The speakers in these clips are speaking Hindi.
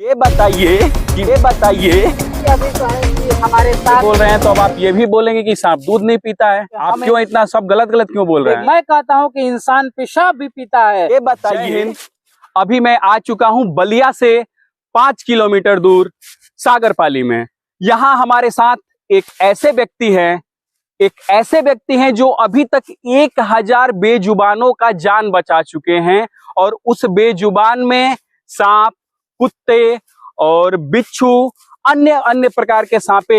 ये बताइए कि अभी जो है कि हमारे साथ बोल रहे हैं तो अब आप ये भी बोलेंगे कि सांप दूध नहीं पीता है। आप हमें- क्यों इतना सब गलत गलत क्यों बोल रहे हैं? मैं कहता हूँ कि इंसान पेशाब भी पीता है। ये बताइए। जय हिंद। अभी मैं आ चुका हूं बलिया से 5 किलोमीटर दूर सागरपाली में। यहाँ हमारे साथ एक ऐसे व्यक्ति हैं जो अभी तक 1000 बेजुबानों का जान बचा चुके हैं और उस बेजुबान में सांप, कुत्ते और बिच्छू अन्य अन्य प्रकार के सांपे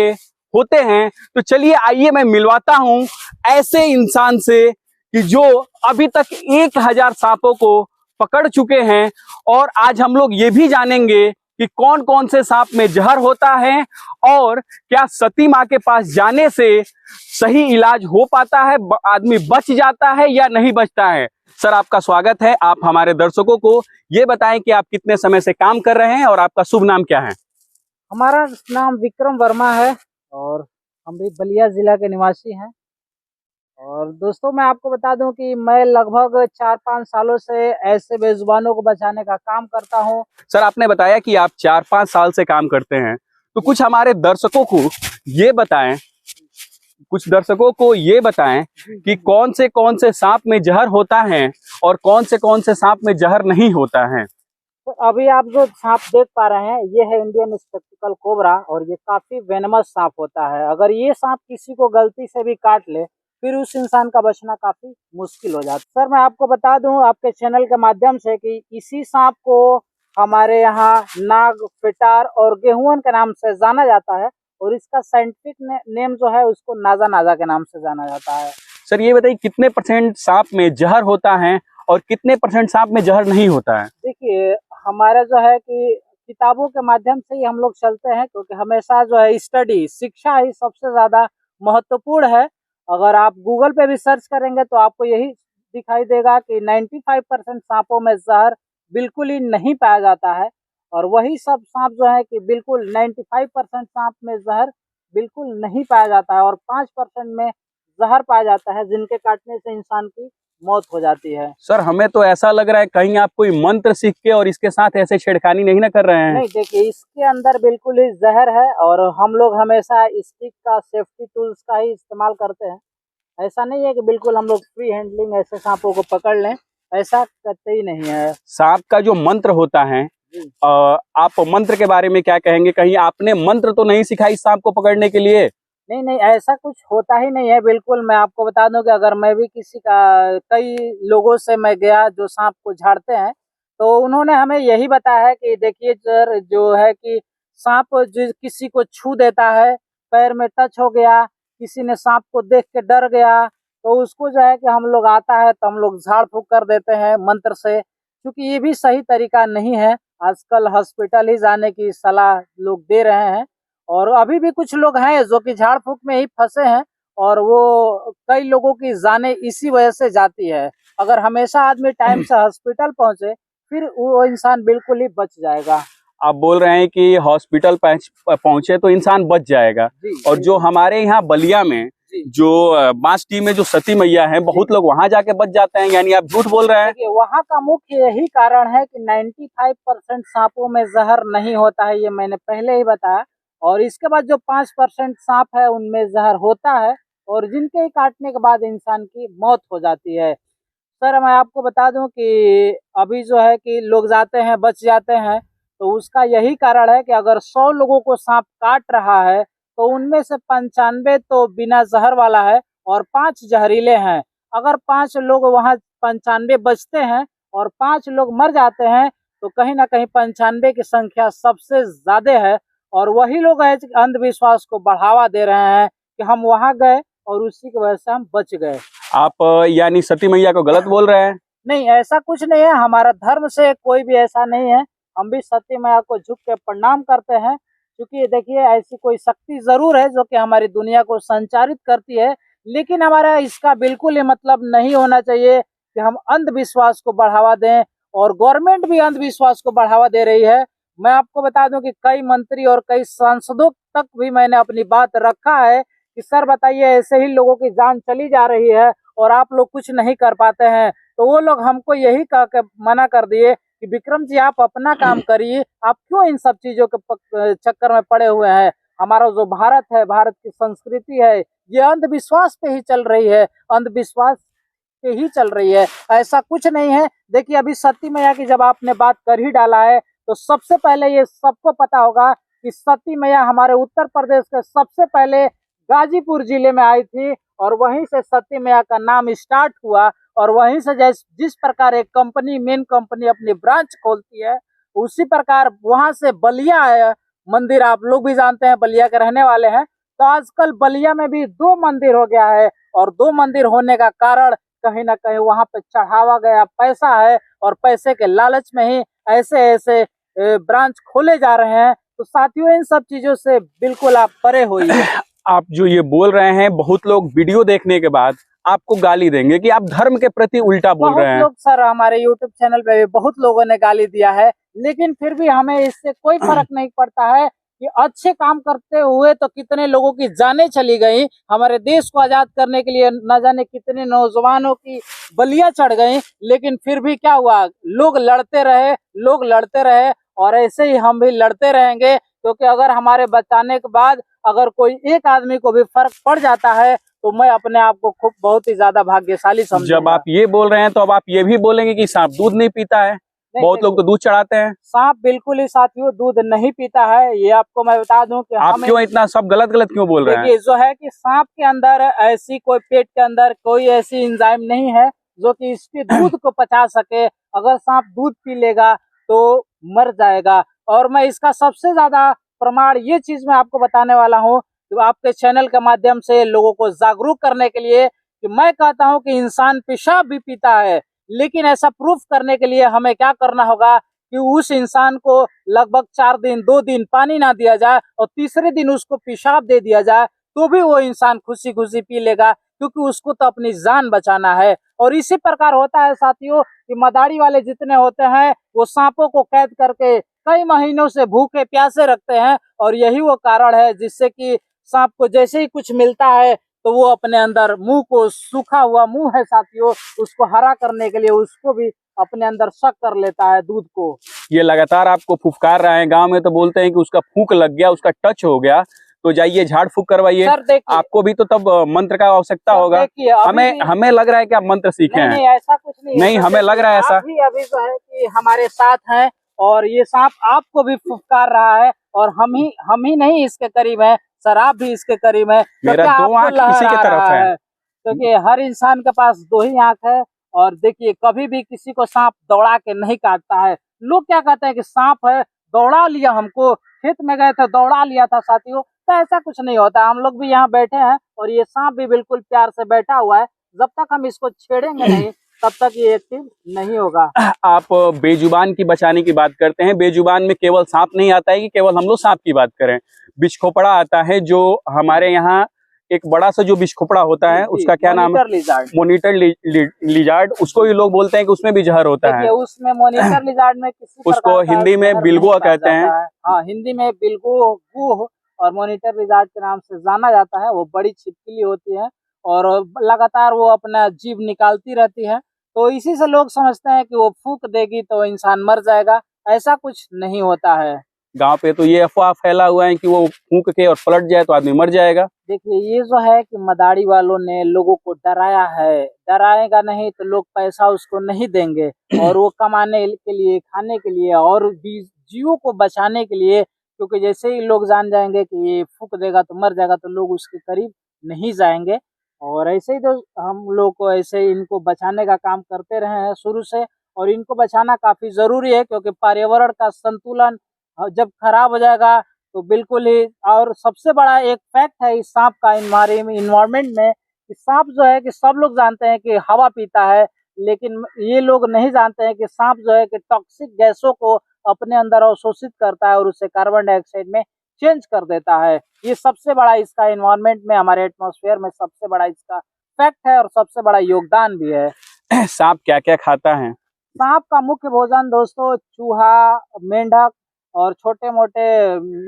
होते हैं। तो चलिए आइए मैं मिलवाता हूं ऐसे इंसान से कि जो अभी तक 1000 सांपों को पकड़ चुके हैं। और आज हम लोग ये भी जानेंगे कि कौन कौन से सांप में जहर होता है और क्या सती माँ के पास जाने से सही इलाज हो पाता है, आदमी बच जाता है या नहीं बचता है। सर आपका स्वागत है। आप हमारे दर्शकों को ये बताएं कि आप कितने समय से काम कर रहे हैं और आपका शुभ नाम क्या है? हमारा नाम विक्रम वर्मा है और हम भी बलिया जिला के निवासी हैं। और दोस्तों मैं आपको बता दूं कि मैं लगभग 4-5 सालों से ऐसे बेजुबानों को बचाने का काम करता हूं। सर आपने बताया कि आप 4-5 साल से काम करते हैं, तो कुछ हमारे दर्शकों को ये बताएं कि कौन से सांप में जहर होता है और कौन से सांप में जहर नहीं होता है। तो अभी आप जो सांप देख पा रहे हैं ये है इंडियन स्पेक्टिकल कोबरा और ये काफी वेनमस सांप होता है। अगर ये सांप किसी को गलती से भी काट ले फिर उस इंसान का बचना काफी मुश्किल हो जाता है। सर मैं आपको बता दूं आपके चैनल के माध्यम से कि इसी सांप को हमारे यहाँ नाग, पिटार और गेहुअन के नाम से जाना जाता है और इसका साइंटिफिक नेम जो है उसको नाजा नाजा के नाम से जाना जाता है। सर ये बताइए कितने % सांप में जहर होता है और कितने % सांप में जहर नहीं होता है? देखिए हमारा जो है कि किताबों के माध्यम से ही हम लोग चलते हैं क्योंकि हमेशा जो है स्टडी, शिक्षा ही सबसे ज्यादा महत्वपूर्ण है। अगर आप गूगल पे भी सर्च करेंगे तो आपको यही दिखाई देगा कि 95% सांपों में जहर बिल्कुल ही नहीं पाया जाता है और वही सब सांप जो है कि बिल्कुल 95% सांप में जहर बिल्कुल नहीं पाया जाता है और 5% में जहर पाया जाता है जिनके काटने से इंसान की मौत हो जाती है। सर हमें तो ऐसा लग रहा है कहीं आप कोई मंत्र सीख के और इसके साथ ऐसे छेड़खानी नहीं ना कर रहे हैं? नहीं देखिए इसके अंदर बिल्कुल ही जहर है और हम लोग हमेशा स्टिक का, सेफ्टी टूल्स का ही इस्तेमाल करते हैं। ऐसा नहीं है कि बिल्कुल हम लोग फ्री हैंडलिंग ऐसे सांपों को पकड़ लें, ऐसा करते ही नहीं है। सांप का जो मंत्र होता है, आप मंत्र के बारे में क्या कहेंगे? कहीं आपने मंत्र तो नहीं सीखा इस सांप को पकड़ने के लिए? नहीं ऐसा कुछ होता ही नहीं है। बिल्कुल मैं आपको बता दूं कि अगर मैं भी कई लोगों से मैं गया जो सांप को झाड़ते हैं तो उन्होंने हमें यही बताया है कि देखिए सर जो है कि सांप जो किसी को छू देता है, पैर में टच हो गया, किसी ने सांप को देख के डर गया तो उसको जो है कि हम लोग आता है तो हम लोग झाड़ फूक कर देते हैं मंत्र से, क्योंकि ये भी सही तरीका नहीं है। आजकल हॉस्पिटल ही जाने की सलाह लोग दे रहे हैं और अभी भी कुछ लोग हैं जो कि झाड़ फूक में ही फंसे हैं और वो कई लोगों की जाने इसी वजह से जाती है। अगर हमेशा आदमी टाइम से हॉस्पिटल पहुंचे फिर वो इंसान बिल्कुल ही बच जाएगा। आप बोल रहे हैं कि हॉस्पिटल पहुंचे तो इंसान बच जाएगा। और जो हमारे यहाँ बलिया में जो बांसटी में जो सती मैया है, बहुत लोग वहां जाके बच जाते हैं, यानी आप झूठ बोल रहे हैं? वहाँ का मुख्य यही कारण है कि 95% सांपों में जहर नहीं होता है, ये मैंने पहले ही बताया। और इसके बाद जो 5% सांप है उनमें जहर होता है और जिनके काटने के बाद इंसान की मौत हो जाती है। सर मैं आपको बता दूं कि अभी जो है कि लोग जाते हैं बच जाते हैं तो उसका यही कारण है कि अगर 100 लोगों को सांप काट रहा है तो उनमें से 95 तो बिना जहर वाला है और 5 जहरीले हैं। अगर 5 लोग वहां 95 बचते हैं और 5 लोग मर जाते हैं तो कहीं ना कहीं 95 की संख्या सबसे ज्यादा है और वही लोग है अंधविश्वास को बढ़ावा दे रहे हैं कि हम वहां गए और उसी की वजह से हम बच गए। आप यानी सती मैया को गलत बोल रहे हैं? नहीं ऐसा कुछ नहीं है, हमारा धर्म से कोई भी ऐसा नहीं है। हम भी सती मैया को झुक के प्रणाम करते हैं क्योंकि देखिए ऐसी कोई शक्ति जरूर है जो कि हमारी दुनिया को संचारित करती है, लेकिन हमारा इसका बिल्कुल ही मतलब नहीं होना चाहिए कि हम अंधविश्वास को बढ़ावा दें और गवर्नमेंट भी अंधविश्वास को बढ़ावा दे रही है। मैं आपको बता दूं कि कई मंत्री और कई सांसदों तक भी मैंने अपनी बात रखा है कि सर बताइए ऐसे ही लोगों की जान चली जा रही है और आप लोग कुछ नहीं कर पाते हैं, तो वो लोग हमको यही कह के मना कर दिए कि विक्रम जी आप अपना काम करिए, आप क्यों इन सब चीजों के चक्कर में पड़े हुए हैं। हमारा जो भारत है, भारत की संस्कृति है, ये अंधविश्वास पे ही चल रही है, अंधविश्वास पे ही चल रही है, ऐसा कुछ नहीं है। देखिए अभी सती मैया की जब आपने बात कर ही डाला है, तो सबसे पहले ये सबको पता होगा कि सती मैया हमारे उत्तर प्रदेश के सबसे पहले गाजीपुर जिले में आई थी, और वहीं से सती मैया का नाम स्टार्ट हुआ। और वहीं से जिस प्रकार एक कंपनी, मेन कंपनी अपनी ब्रांच खोलती है, उसी प्रकार वहां से बलिया है मंदिर, आप लोग भी जानते हैं, बलिया के रहने वाले हैं। तो आजकल बलिया में भी 2 मंदिर हो गया है, और 2 मंदिर होने का कारण कहीं ना कहीं वहां पे चढ़ावा गया पैसा है, और पैसे के लालच में ही ऐसे ऐसे ब्रांच खोले जा रहे हैं। तो साथियों इन सब चीजों से बिल्कुल आप परे होइए। आप जो ये बोल रहे हैं, बहुत लोग वीडियो देखने के बाद आपको गाली देंगे कि आप धर्म के प्रति उल्टा बोल रहे हैं। बहुत लोग सर, हमारे YouTube चैनल पे भी बहुत लोगों ने गाली दिया है, लेकिन फिर भी हमें इससे कोई फर्क नहीं पड़ता है कि अच्छे काम करते हुए तो कितने लोगों की जानें चली गई, हमारे देश को आजाद करने के लिए न जाने कितने नौजवानों की बलियां चढ़ गई, लेकिन फिर भी क्या हुआ, लोग लड़ते रहे, लोग लड़ते रहे, और ऐसे ही हम भी लड़ते रहेंगे। क्योंकि अगर हमारे बचाने के बाद अगर कोई एक आदमी को भी फर्क पड़ जाता है, तो मैं अपने आप को खूब बहुत ही ज्यादा भाग्यशाली समझूंगा। जब आप ये बोल रहे हैं तो अब आप ये भी बोलेंगे कि सांप दूध नहीं पीता है। बहुत लोग तो दूध चढ़ाते हैं। सांप बिल्कुल ही साथियों दूध नहीं पीता है, ये आपको मैं बता दूं कि आप क्यों इतना सब गलत गलत क्यों बोल रहे हैं? देखिए जो है कि सांप के अंदर ऐसी कोई, पेट के अंदर कोई ऐसी एंजाइम नहीं है जो कि इसके दूध को पचा सके। अगर सांप दूध पी लेगा तो मर जाएगा। और मैं इसका सबसे ज्यादा प्रमाण ये चीज मैं आपको बताने वाला हूँ, तो आपके चैनल के माध्यम से लोगों को जागरूक करने के लिए, कि मैं कहता हूँ कि इंसान पेशाब भी पीता है, लेकिन ऐसा प्रूफ करने के लिए हमें क्या करना होगा कि उस इंसान को लगभग 4 दिन 2 दिन पानी ना दिया जाए, और तीसरे दिन उसको पेशाब दे दिया जाए, तो भी वो इंसान खुशी खुशी पी लेगा, क्योंकि उसको तो अपनी जान बचाना है। और इसी प्रकार होता है साथियों कि मदारी वाले जितने होते हैं, वो सांपों को कैद करके कई महीनों से भूखे प्यासे रखते हैं, और यही वो कारण है जिससे कि सांप को जैसे ही कुछ मिलता है तो वो अपने अंदर मुंह को, सूखा हुआ मुंह है साथियों, उसको हरा करने के लिए उसको भी अपने अंदर शक कर लेता है दूध को। ये लगातार आपको फुफकार रहे हैं, गांव में तो बोलते हैं कि उसका फूंक लग गया, उसका टच हो गया, तो जाइए झाड़ फूंक करवाइए। आपको भी तो तब मंत्र का आवश्यकता होगा। हमें लग रहा है कि आप मंत्र सीखे हैं। नहीं, ऐसा कुछ नहीं, नहीं हमें लग रहा है ऐसा। अभी जो है कि हमारे साथ हैं, और ये सांप आपको भी फुफकार रहा है, और हम ही नहीं इसके करीब है सर, आप भी इसके करीब है। मेरा 2 आंख इसी की तरफ है, क्योंकि हर इंसान के पास 2 ही आंख है। और देखिए कभी भी किसी को सांप दौड़ा के नहीं काटता है। लोग क्या कहते हैं कि सांप है, दौड़ा लिया, हमको खेत में गए थे दौड़ा लिया था साथियों, तो ऐसा कुछ नहीं होता। हम लोग भी यहाँ बैठे हैं, और ये सांप भी बिल्कुल प्यार से बैठा हुआ है। जब तक हम इसको छेड़ेंगे नहीं तब तक ये एक्टिव नहीं होगा। आप बेजुबान की बचाने की बात करते हैं। बेजुबान में केवल सांप नहीं आता है कि केवल हम लोग सांप की बात करें। बिच्छखोपड़ा आता है, जो हमारे यहाँ एक बड़ा सा जो बिच्छखोपड़ा होता है, उसका क्या नाम है? Monitor lizard. उसको भी लोग बोलते हैं कि उसमें भी जहर होता है। उसमें मॉनिटर लिजार्ड में किसी उसको हिंदी में बिलगुआ कहते हैं। हाँ, हिंदी में बिलगुआ और मॉनिटर लिजार्ड के नाम से जाना जाता है। वो बड़ी छिपकली होती है, और लगातार वो अपना जीभ निकालती रहती है। तो इसी से लोग समझते हैं कि वो फूंक देगी तो इंसान मर जाएगा। ऐसा कुछ नहीं होता है। गांव पे तो ये अफवाह फैला हुआ है कि वो फूंक के और पलट जाए तो आदमी मर जाएगा। देखिए ये जो है कि मदारी वालों ने लोगों को डराया है, डराएगा नहीं तो लोग पैसा उसको नहीं देंगे, और वो कमाने के लिए, खाने के लिए, और जीवों को बचाने के लिए, क्योंकि जैसे ही लोग जान जाएंगे कि ये फूंक देगा तो मर जाएगा, तो लोग उसके करीब नहीं जाएंगे। और ऐसे ही तो हम लोग को ऐसे इनको बचाने का काम करते रहे हैं शुरू से, और इनको बचाना काफी जरूरी है, क्योंकि पर्यावरण का संतुलन जब खराब हो जाएगा तो बिल्कुल ही। और सबसे बड़ा एक फैक्ट है इस सांप का इन्वायरमेंट में, कि सांप जो है कि सब लोग जानते हैं कि हवा पीता है, लेकिन ये लोग नहीं जानते हैं कि सांप जो है कि टॉक्सिक गैसों को अपने अंदर अवशोषित करता है, और उसे कार्बन डाइऑक्साइड में चेंज कर देता है। ये सबसे बड़ा इसका इन्वायरमेंट में, हमारे एटमॉस्फेयर में सबसे बड़ा इसका फैक्ट है, और सबसे बड़ा योगदान भी है। सांप क्या क्या खाता है? सांप का मुख्य भोजन दोस्तों चूहा, मेंढक और छोटे मोटे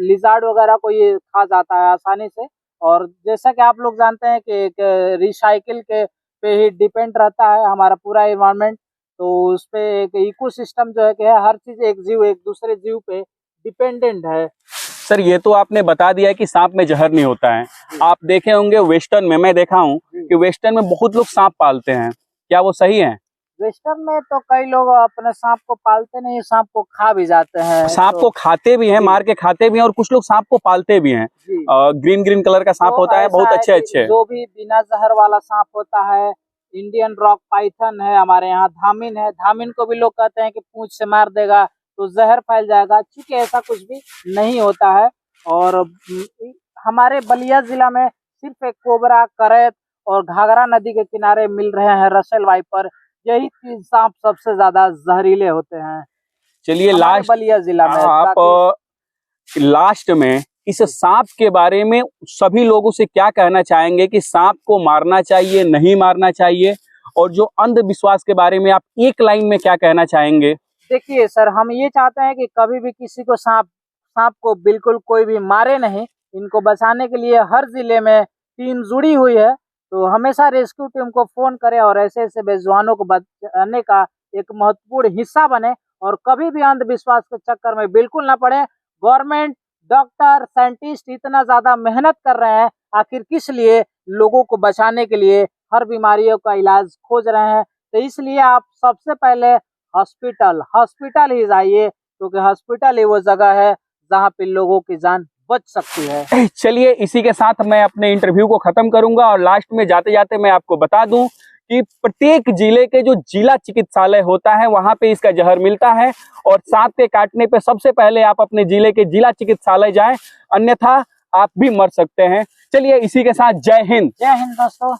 लिजार्ड वगैरह को ये खा जाता है आसानी से। और जैसा कि आप लोग जानते हैं कि एक रिसाइकिल के पे ही डिपेंड रहता है हमारा पूरा इन्वायरमेंट, तो उस पे एक इकोसिस्टम जो है कि है, हर चीज एक जीव एक दूसरे जीव पे डिपेंडेंट है। सर ये तो आपने बता दिया कि सांप में जहर नहीं होता है। आप देखे होंगे वेस्टर्न में, मैं देखा हूँ कि वेस्टर्न में बहुत लोग सांप पालते हैं, क्या वो सही है? वेस्टर्न में तो कई लोग अपने सांप को पालते नहीं, सांप को खा भी जाते हैं। सांप तो को खाते भी हैं, मार के खाते भी हैं, और कुछ लोग सांप को पालते भी हैं। जी, ग्रीन ग्रीन कलर का सांप तो होता है, ऐसा बहुत है अच्छे कि अच्छे। जो भी बिना जहर वाला सांप होता है, इंडियन रॉक पाइथन है, हमारे यहाँ धामिन है, धामिन को भी लोग कहते हैं कि पूंछ से मार देगा तो जहर फैल जाएगा, चूंकि ऐसा कुछ भी नहीं होता है। और हमारे बलिया जिला में सिर्फ एक कोबरा, करैत और घाघरा नदी के किनारे मिल रहे हैं रसेल वाइपर, यही तीन सांप सबसे ज्यादा जहरीले होते हैं चलिए हमारे लास्ट बलिया जिला में। आप लास्ट में इस सांप के बारे में सभी लोगों से क्या कहना चाहेंगे कि सांप को मारना चाहिए, नहीं मारना चाहिए, और जो अंधविश्वास के बारे में आप एक लाइन में क्या कहना चाहेंगे? देखिए सर, हम ये चाहते हैं कि कभी भी किसी को सांप को बिल्कुल कोई भी मारे नहीं। इनको बचाने के लिए हर जिले में टीम जुड़ी हुई है, तो हमेशा रेस्क्यू टीम को फोन करें और ऐसे ऐसे बेजुबानों को बचाने का एक महत्वपूर्ण हिस्सा बने, और कभी भी अंधविश्वास के चक्कर में बिल्कुल ना पड़े। गवर्नमेंट, डॉक्टर, साइंटिस्ट इतना ज्यादा मेहनत कर रहे हैं, आखिर किस लिए? लोगों को बचाने के लिए, हर बीमारियों का इलाज खोज रहे हैं। तो इसलिए आप सबसे पहले हॉस्पिटल ही जाइए, क्योंकि हॉस्पिटल ही वो जगह है जहाँ पे लोगों की जान बच सकती है। चलिए इसी के साथ मैं अपने इंटरव्यू को खत्म करूंगा, और लास्ट में जाते जाते मैं आपको बता दूं कि प्रत्येक जिले के जो जिला चिकित्सालय होता है वहां पे इसका जहर मिलता है, और सांप के काटने पे सबसे पहले आप अपने जिले के जिला चिकित्सालय जाएं, अन्यथा आप भी मर सकते हैं। चलिए इसी के साथ जय हिंद। जय हिंद दोस्तों।